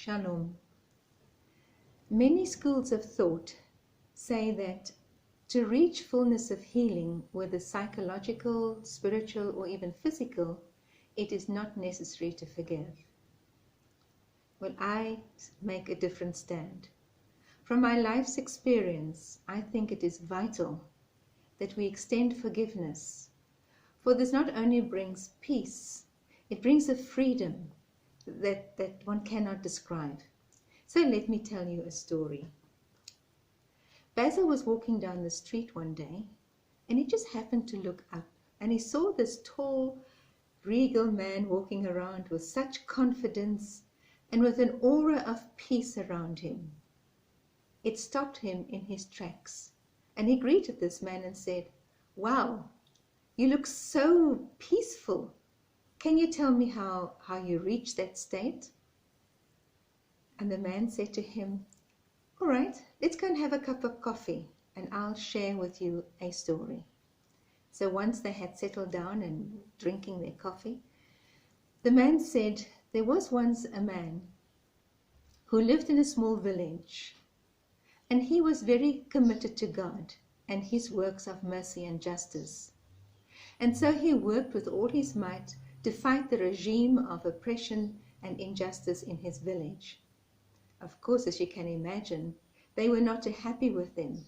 Shalom. Many schools of thought say that to reach fullness of healing, whether psychological, spiritual, or even physical, it is not necessary to forgive. Well, I make a different stand. From my life's experience, I think it is vital that we extend forgiveness, for this not only brings peace, it brings a freedom that one cannot describe. So let me tell you a story. Basil was walking down the street one day, and he just happened to look up, and he saw this tall, regal man walking around with such confidence and with an aura of peace around him. It stopped him in his tracks, and he greeted this man and said, "Wow, you look so peaceful. Can you tell me how you reached that state?" And the man said to him, "All right, let's go and have a cup of coffee, and I'll share with you a story." So once they had settled down and drinking their coffee, the man said, "There was once a man who lived in a small village, and he was very committed to God and his works of mercy and justice. And so he worked with all his might to fight the regime of oppression and injustice in his village. Of course, as you can imagine, they were not too happy with him,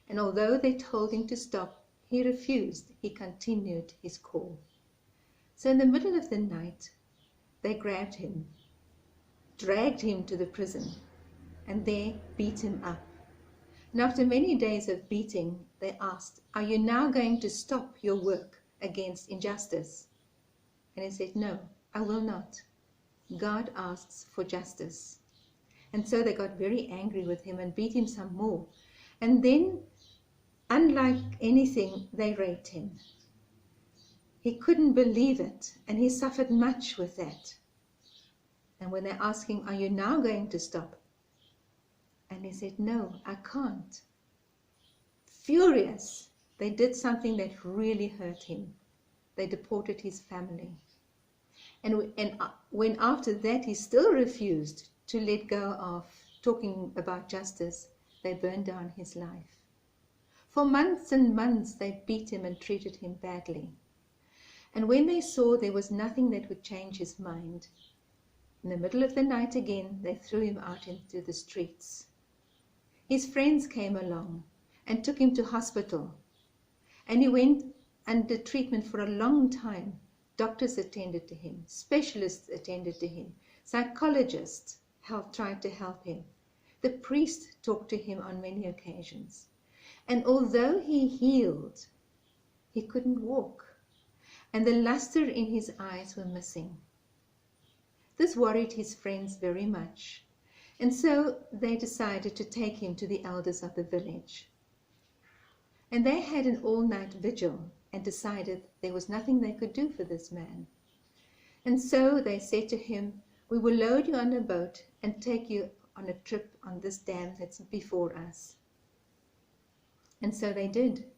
and although they told him to stop, he refused. He continued his call. So in the middle of the night, they grabbed him, dragged him to the prison, and there beat him up. And after many days of beating, they asked, 'Are you now going to stop your work against injustice?' And he said, 'No, I will not. God asks for justice.' And so they got very angry with him and beat him some more. And then, unlike anything, they raped him. He couldn't believe it, and he suffered much with that. And when they asked him, 'Are you now going to stop?' And he said, 'No, I can't.' Furious, they did something that really hurt him. They deported his family. And when after that he still refused to let go of talking about justice, they burned down his life. For months and months they beat him and treated him badly. And when they saw there was nothing that would change his mind, in the middle of the night again, they threw him out into the streets. His friends came along and took him to hospital, and he went under treatment for a long time. Doctors attended to him, specialists attended to him, psychologists tried to help him. The priest talked to him on many occasions. And although he healed, he couldn't walk, and the luster in his eyes were missing. This worried his friends very much, and so they decided to take him to the elders of the village. And they had an all-night vigil and decided there was nothing they could do for this man. And so they said to him, "We will load you on a boat and take you on a trip on this dam that's before us." And so they did.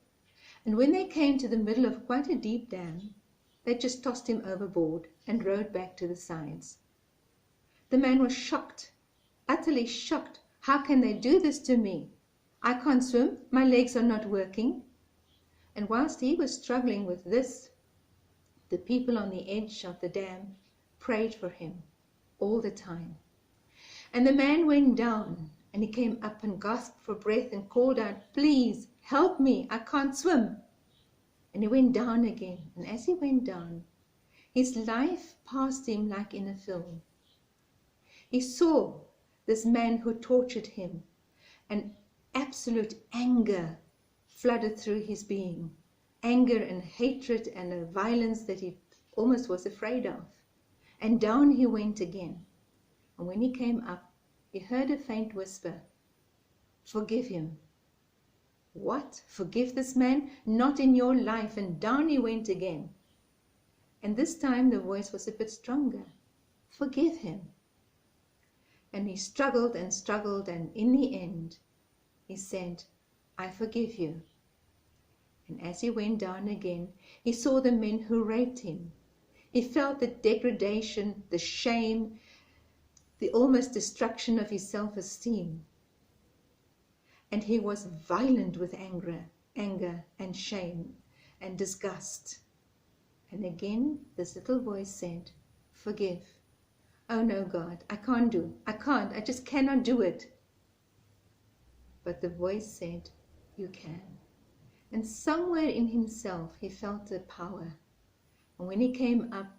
And when they came to the middle of quite a deep dam, they just tossed him overboard and rowed back to the sides. The man was shocked, utterly shocked. "How can they do this to me? I can't swim, my legs are not working." And whilst he was struggling with this, the people on the edge of the dam prayed for him all the time. And the man went down, and he came up and gasped for breath and called out, "Please help me, I can't swim." And he went down again, and as he went down, his life passed him like in a film. He saw this man who tortured him, and absolute anger flooded through his being, anger and hatred and a violence that he almost was afraid of. And down he went again. And when he came up, he heard a faint whisper, "Forgive him." "What? Forgive this man? Not in your life." And down he went again. And this time the voice was a bit stronger. "Forgive him." And he struggled and struggled, and in the end, he said, "I forgive you." And as he went down again, he saw the men who raped him. He felt the degradation, the shame, the almost destruction of his self-esteem. And he was violent with anger and shame and disgust. And again, this little voice said, forgive. Oh no, God, I can't. I just cannot do it. But the voice said, you can. And somewhere in himself, he felt the power. And when he came up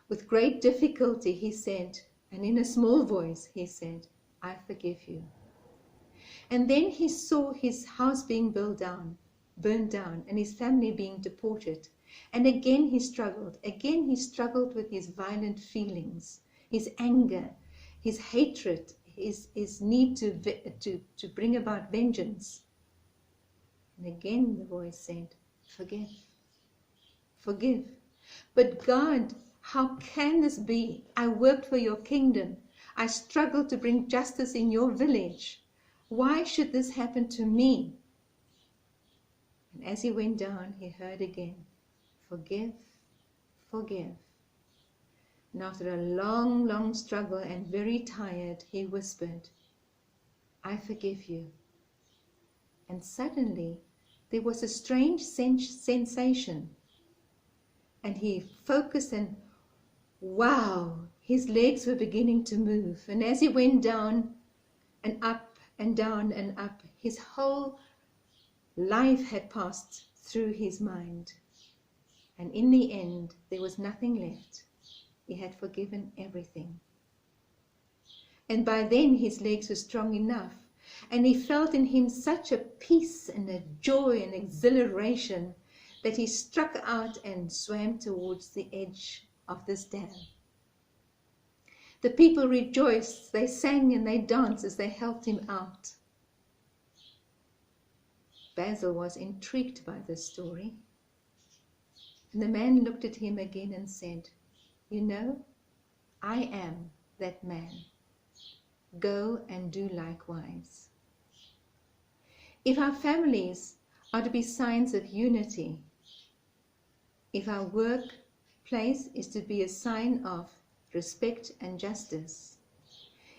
with great difficulty, he said, and in a small voice, he said, I forgive you. And then he saw his house being burned down, and his family being deported. And again he struggled. Again he struggled with his violent feelings, his anger, his hatred, his need to bring about vengeance. And again the voice said, forgive. Forgive. But God, how can this be? I worked for your kingdom. I struggled to bring justice in your village. Why should this happen to me? And as he went down, he heard again, forgive, forgive. And after a long, long struggle and very tired, he whispered, I forgive you. And suddenly, there was a strange sensation. And he focused and wow, his legs were beginning to move. And as he went down and up and down and up, his whole life had passed through his mind. And in the end, there was nothing left. He had forgiven everything. And by then, his legs were strong enough. And he felt in him such a peace and a joy and exhilaration that he struck out and swam towards the edge of this dam. The people rejoiced, they sang and they danced as they helped him out. Basil was intrigued by this story. And the man looked at him again and said, you know, I am that man. Go and do likewise. If our families are to be signs of unity, if our workplace is to be a sign of respect and justice,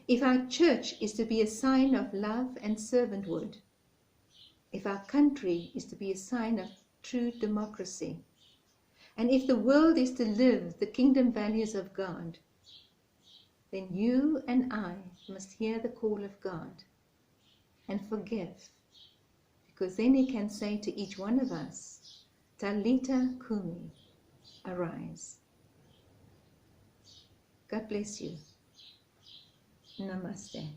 if our church is to be a sign of love and servanthood, if our country is to be a sign of true democracy, and if the world is to live the kingdom values of God, then you and I must hear the call of God and forgive, because then he can say to each one of us, Talita Kumi, arise. God bless you. Namaste.